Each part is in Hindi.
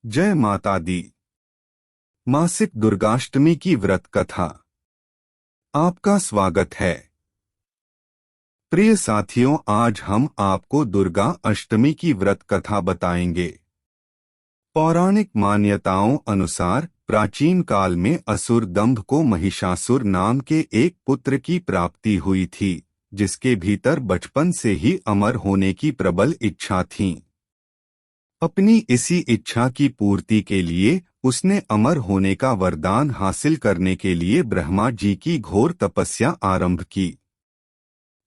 जय माता दी। मासिक दुर्गाष्टमी की व्रत कथा। आपका स्वागत है। प्रिय साथियों, आज हम आपको दुर्गा अष्टमी की व्रत कथा बताएंगे। पौराणिक मान्यताओं अनुसार प्राचीन काल में असुर दंभ को महिषासुर नाम के एक पुत्र की प्राप्ति हुई थी, जिसके भीतर बचपन से ही अमर होने की प्रबल इच्छा थी। अपनी इसी इच्छा की पूर्ति के लिए उसने अमर होने का वरदान हासिल करने के लिए ब्रह्मा जी की घोर तपस्या आरंभ की।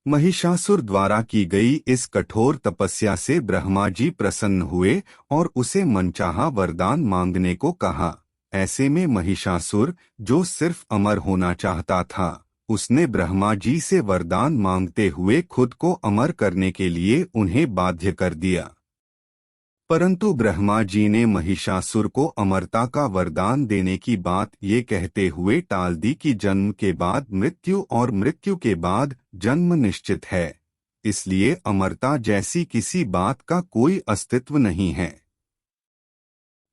महिषासुर द्वारा की गई इस कठोर तपस्या से ब्रह्मा जी प्रसन्न हुए और उसे मनचाहा वरदान मांगने को कहा। ऐसे में महिषासुर, जो सिर्फ अमर होना चाहता था, उसने ब्रह्मा जी से वरदान मांगते हुए खुद को अमर करने के लिए उन्हें बाध्य कर दिया। परंतु ब्रह्मा जी ने महिषासुर को अमरता का वरदान देने की बात ये कहते हुए टाल दी कि जन्म के बाद मृत्यु और मृत्यु के बाद जन्म निश्चित है, इसलिए अमरता जैसी किसी बात का कोई अस्तित्व नहीं है।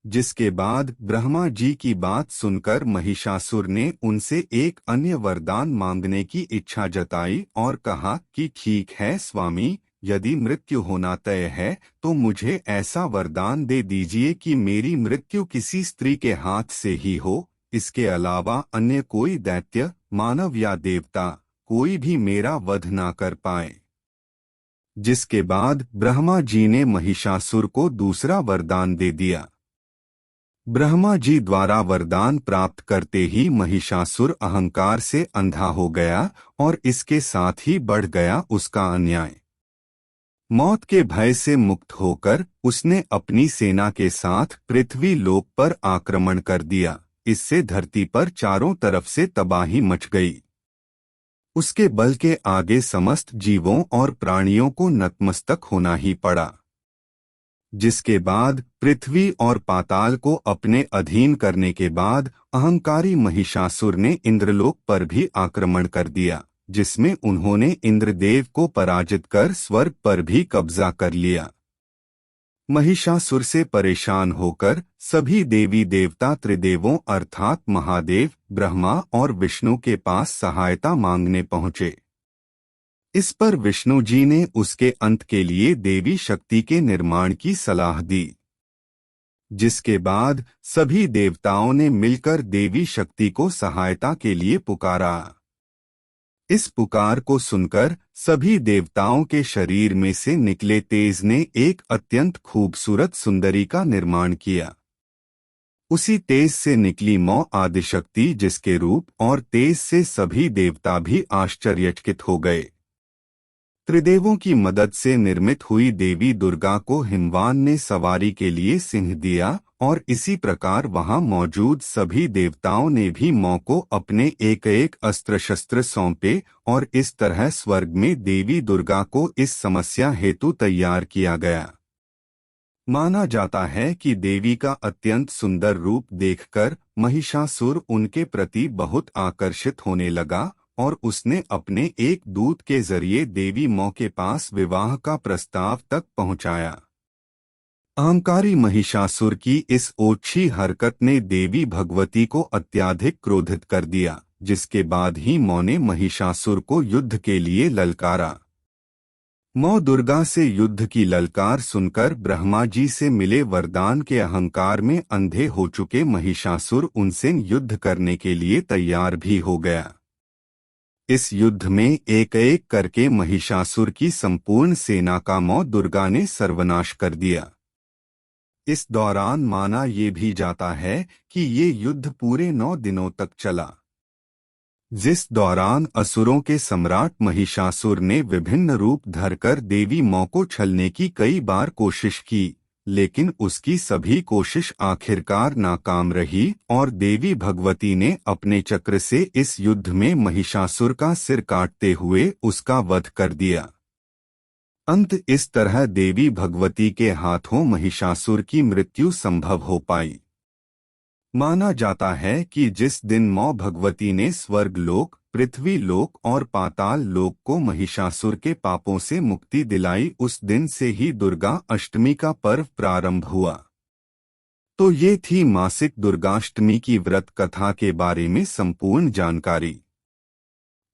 जिसके बाद ब्रह्मा जी की बात सुनकर महिषासुर ने उनसे एक अन्य वरदान मांगने की इच्छा जताई और कहा कि ठीक है स्वामी, यदि मृत्यु होना तय है तो मुझे ऐसा वरदान दे दीजिए कि मेरी मृत्यु किसी स्त्री के हाथ से ही हो। इसके अलावा अन्य कोई दैत्य, मानव या देवता कोई भी मेरा वध ना कर पाए। जिसके बाद ब्रह्मा जी ने महिषासुर को दूसरा वरदान दे दिया। ब्रह्मा जी द्वारा वरदान प्राप्त करते ही महिषासुर अहंकार से अंधा हो गया और इसके साथ ही बढ़ गया उसका अन्याय। मौत के भय से मुक्त होकर उसने अपनी सेना के साथ पृथ्वी लोक पर आक्रमण कर दिया। इससे धरती पर चारों तरफ से तबाही मच गई। उसके बल के आगे समस्त जीवों और प्राणियों को नतमस्तक होना ही पड़ा। जिसके बाद पृथ्वी और पाताल को अपने अधीन करने के बाद अहंकारी महिषासुर ने इंद्रलोक पर भी आक्रमण कर दिया, जिसमें उन्होंने इंद्रदेव को पराजित कर स्वर्ग पर भी कब्जा कर लिया। महिषासुर से परेशान होकर सभी देवी देवता त्रिदेवों अर्थात महादेव, ब्रह्मा और विष्णु के पास सहायता मांगने पहुंचे। इस पर विष्णु जी ने उसके अंत के लिए देवी शक्ति के निर्माण की सलाह दी। जिसके बाद सभी देवताओं ने मिलकर देवी शक्ति को सहायता के लिए पुकारा। इस पुकार को सुनकर सभी देवताओं के शरीर में से निकले तेज ने एक अत्यंत खूबसूरत सुंदरी का निर्माण किया। उसी तेज से निकली मौ आदिशक्ति, जिसके रूप और तेज से सभी देवता भी आश्चर्यचकित हो गए। त्रिदेवों की मदद से निर्मित हुई देवी दुर्गा को हिमवान ने सवारी के लिए सिंह दिया और इसी प्रकार वहां मौजूद सभी देवताओं ने भी मौ को अपने एक एक अस्त्र शस्त्र सौंपे और इस तरह स्वर्ग में देवी दुर्गा को इस समस्या हेतु तैयार किया गया। माना जाता है कि देवी का अत्यंत सुंदर रूप देखकर महिषासुर उनके प्रति बहुत आकर्षित होने लगा और उसने अपने एक दूत के जरिए देवी मौ के पास विवाह का प्रस्ताव तक पहुंचाया। अहंकारी महिषासुर की इस ओछी हरकत ने देवी भगवती को अत्यधिक क्रोधित कर दिया, जिसके बाद ही मौ ने महिषासुर को युद्ध के लिए ललकारा। मौ दुर्गा से युद्ध की ललकार सुनकर ब्रह्मा जी से मिले वरदान के अहंकार में अंधे हो चुके महिषासुर उनसे युद्ध करने के लिए तैयार भी हो गया। इस युद्ध में एक एक करके महिषासुर की संपूर्ण सेना का मौ दुर्गा ने सर्वनाश कर दिया। इस दौरान माना ये भी जाता है कि ये युद्ध पूरे 9 दिनों तक चला, जिस दौरान असुरों के सम्राट महिषासुर ने विभिन्न रूप धरकर देवी मौ को छलने की कई बार कोशिश की, लेकिन उसकी सभी कोशिश आखिरकार नाकाम रही और देवी भगवती ने अपने चक्र से इस युद्ध में महिषासुर का सिर काटते हुए उसका वध कर दिया। अंत इस तरह देवी भगवती के हाथों महिषासुर की मृत्यु संभव हो पाई। माना जाता है कि जिस दिन मौ भगवती ने स्वर्ग लोक, पृथ्वी लोक और पाताल लोक को महिषासुर के पापों से मुक्ति दिलाई, उस दिन से ही दुर्गा अष्टमी का पर्व प्रारंभ हुआ। तो ये थी मासिक दुर्गाष्टमी की व्रत कथा के बारे में संपूर्ण जानकारी।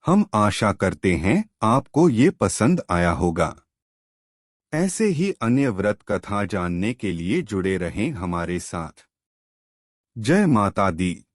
हम आशा करते हैं आपको ये पसंद आया होगा। ऐसे ही अन्य व्रत कथा जानने के लिए जुड़े रहें हमारे साथ। जय माता दी।